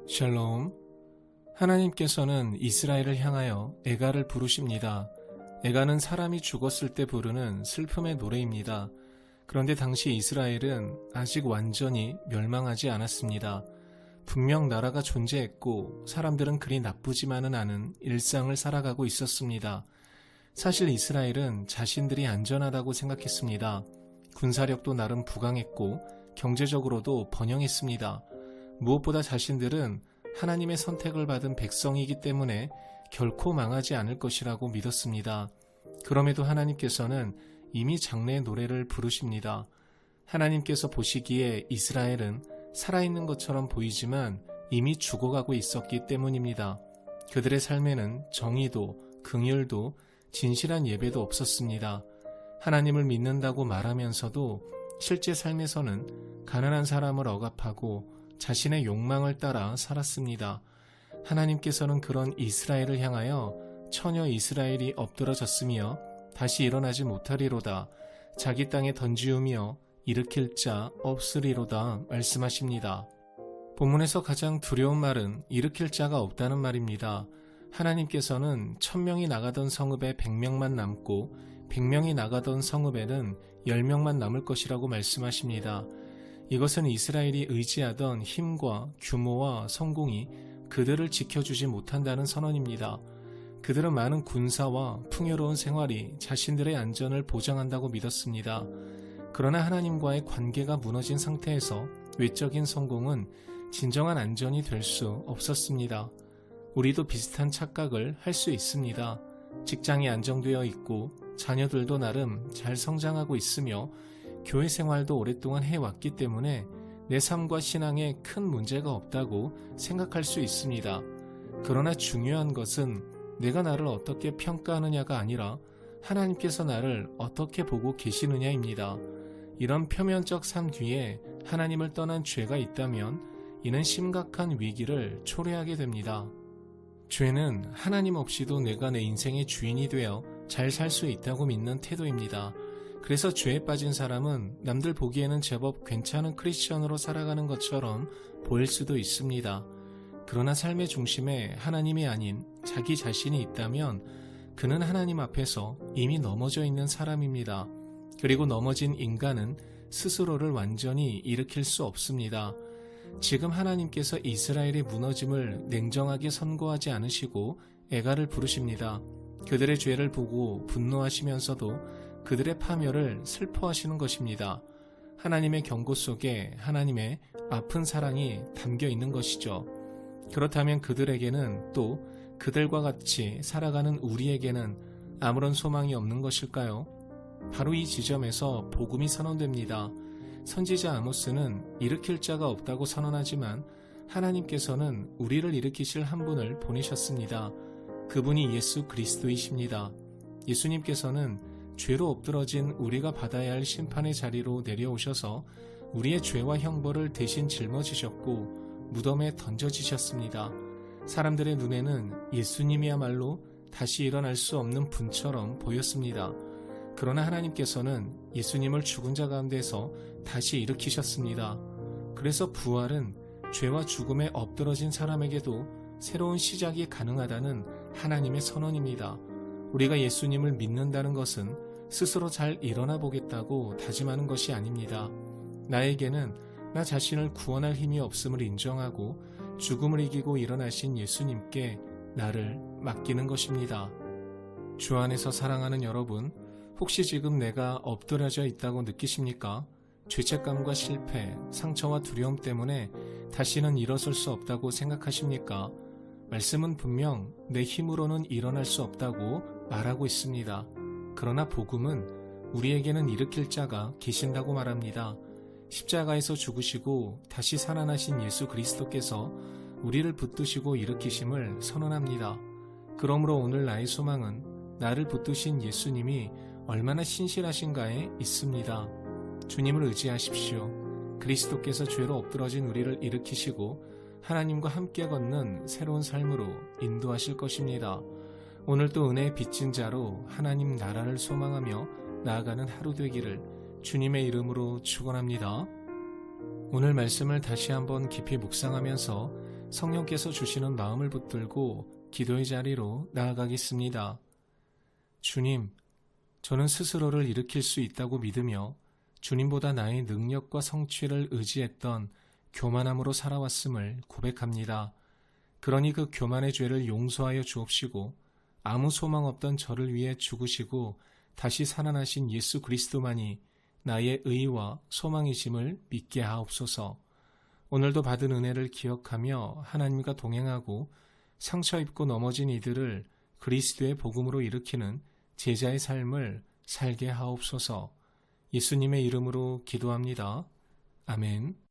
샬롬. 하나님께서는 이스라엘을 향하여 애가를 부르십니다. 애가는 사람이 죽었을 때 부르는 슬픔의 노래입니다. 그런데 당시 이스라엘은 아직 완전히 멸망하지 않았습니다. 분명 나라가 존재했고 사람들은 그리 나쁘지만은 않은 일상을 살아가고 있었습니다. 사실 이스라엘은 자신들이 안전하다고 생각했습니다. 군사력도 나름 부강했고 경제적으로도 번영했습니다. 무엇보다 자신들은 하나님의 선택을 받은 백성이기 때문에 결코 망하지 않을 것이라고 믿었습니다. 그럼에도 하나님께서는 이미 장래의 노래를 부르십니다. 하나님께서 보시기에 이스라엘은 살아있는 것처럼 보이지만 이미 죽어가고 있었기 때문입니다. 그들의 삶에는 정의도, 긍휼도, 진실한 예배도 없었습니다. 하나님을 믿는다고 말하면서도 실제 삶에서는 가난한 사람을 억압하고 자신의 욕망을 따라 살았습니다. 하나님께서는 그런 이스라엘을 향하여 처녀 이스라엘이 엎드러졌으며 다시 일어나지 못하리로다. 자기 땅에 던지우며 일으킬 자 없으리로다 말씀하십니다. 본문에서 가장 두려운 말은 일으킬 자가 없다는 말입니다. 하나님께서는 1000명이 나가던 성읍에 100명만 남고 100명이 나가던 성읍에는 10명만 남을 것이라고 말씀하십니다. 이것은 이스라엘이 의지하던 힘과 규모와 성공이 그들을 지켜주지 못한다는 선언입니다. 그들은 많은 군사와 풍요로운 생활이 자신들의 안전을 보장한다고 믿었습니다. 그러나 하나님과의 관계가 무너진 상태에서 외적인 성공은 진정한 안전이 될 수 없었습니다. 우리도 비슷한 착각을 할 수 있습니다. 직장이 안정되어 있고 자녀들도 나름 잘 성장하고 있으며 교회 생활도 오랫동안 해왔기 때문에 내 삶과 신앙에 큰 문제가 없다고 생각할 수 있습니다. 그러나 중요한 것은 내가 나를 어떻게 평가하느냐가 아니라 하나님께서 나를 어떻게 보고 계시느냐입니다. 이런 표면적 삶 뒤에 하나님을 떠난 죄가 있다면 이는 심각한 위기를 초래하게 됩니다. 죄는 하나님 없이도 내가 내 인생의 주인이 되어 잘 살 수 있다고 믿는 태도입니다. 그래서 죄에 빠진 사람은 남들 보기에는 제법 괜찮은 크리스천으로 살아가는 것처럼 보일 수도 있습니다. 그러나 삶의 중심에 하나님이 아닌 자기 자신이 있다면 그는 하나님 앞에서 이미 넘어져 있는 사람입니다. 그리고 넘어진 인간은 스스로를 완전히 일으킬 수 없습니다. 지금 하나님께서 이스라엘의 무너짐을 냉정하게 선고하지 않으시고 애가를 부르십니다. 그들의 죄를 보고 분노하시면서도 그들의 파멸을 슬퍼하시는 것입니다. 하나님의 경고 속에 하나님의 아픈 사랑이 담겨 있는 것이죠. 그렇다면 그들에게는 또 그들과 같이 살아가는 우리에게는 아무런 소망이 없는 것일까요? 바로 이 지점에서 복음이 선언됩니다. 선지자 아모스는 일으킬 자가 없다고 선언하지만 하나님께서는 우리를 일으키실 한 분을 보내셨습니다. 그분이 예수 그리스도이십니다. 예수님께서는 죄로 엎드러진 우리가 받아야 할 심판의 자리로 내려오셔서 우리의 죄와 형벌을 대신 짊어지셨고 무덤에 던져지셨습니다. 사람들의 눈에는 예수님이야말로 다시 일어날 수 없는 분처럼 보였습니다. 그러나 하나님께서는 예수님을 죽은 자 가운데서 다시 일으키셨습니다. 그래서 부활은 죄와 죽음에 엎드러진 사람에게도 새로운 시작이 가능하다는 하나님의 선언입니다. 우리가 예수님을 믿는다는 것은 스스로 잘 일어나 보겠다고 다짐하는 것이 아닙니다. 나에게는 나 자신을 구원할 힘이 없음을 인정하고 죽음을 이기고 일어나신 예수님께 나를 맡기는 것입니다. 주 안에서 사랑하는 여러분, 혹시 지금 내가 엎드려져 있다고 느끼십니까? 죄책감과 실패, 상처와 두려움 때문에 다시는 일어설 수 없다고 생각하십니까? 말씀은 분명 내 힘으로는 일어날 수 없다고 말하고 있습니다. 그러나 복음은 우리에게는 일으킬 자가 계신다고 말합니다. 십자가에서 죽으시고 다시 살아나신 예수 그리스도께서 우리를 붙드시고 일으키심을 선언합니다. 그러므로 오늘 나의 소망은 나를 붙드신 예수님이 얼마나 신실하신가에 있습니다. 주님을 의지하십시오. 그리스도께서 죄로 엎드러진 우리를 일으키시고 하나님과 함께 걷는 새로운 삶으로 인도하실 것입니다. 오늘도 은혜의 빚진 자로 하나님 나라를 소망하며 나아가는 하루 되기를 주님의 이름으로 축원합니다. 오늘 말씀을 다시 한번 깊이 묵상하면서 성령께서 주시는 마음을 붙들고 기도의 자리로 나아가겠습니다. 주님, 저는 스스로를 일으킬 수 있다고 믿으며 주님보다 나의 능력과 성취를 의지했던 교만함으로 살아왔음을 고백합니다. 그러니 그 교만의 죄를 용서하여 주옵시고 아무 소망 없던 저를 위해 죽으시고 다시 살아나신 예수 그리스도만이 나의 의와 소망이심을 믿게 하옵소서. 오늘도 받은 은혜를 기억하며 하나님과 동행하고 상처 입고 넘어진 이들을 그리스도의 복음으로 일으키는 제자의 삶을 살게 하옵소서. 예수님의 이름으로 기도합니다. 아멘.